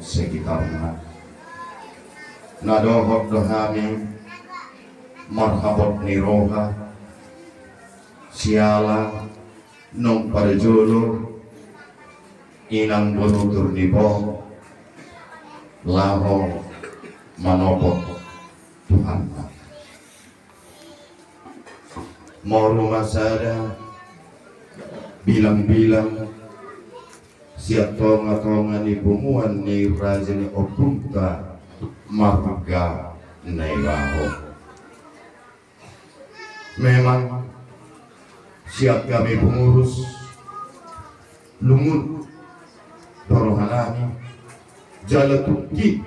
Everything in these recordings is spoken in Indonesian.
sekitarna nadohok dohami marhabot niroha siala nong parjolo inang bunutur nibo laho manopot Tuhan moru masada bilang-bilang siap tonga-tonga ni bumuan ni rajani opunta marga naibaho. Memang siap kami pengurus lumut rohanami jalatukki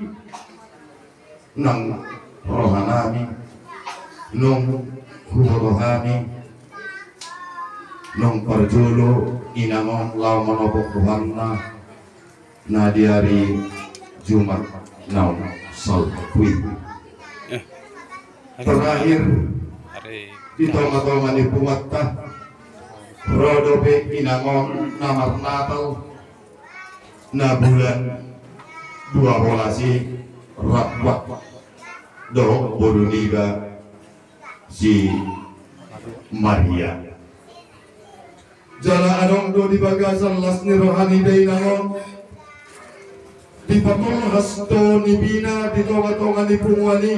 nang rohanami nung rohani nung parjolo inamong lawan opok Tuhanna na di hari Jumat naon salwi terakhir di tonga-tonga ni pumatta rodobe inamong namar Natal na bulan 12 Rakwak do bodoniga si Maria jala adong do di bagasan las ni rohani day nangon di patul hasto ni bina di tonga-tonga ni pungwani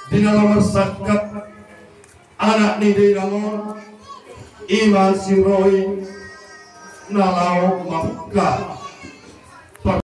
di nalamar sakat anak ni day nangon ima si Roy nalaw mabuka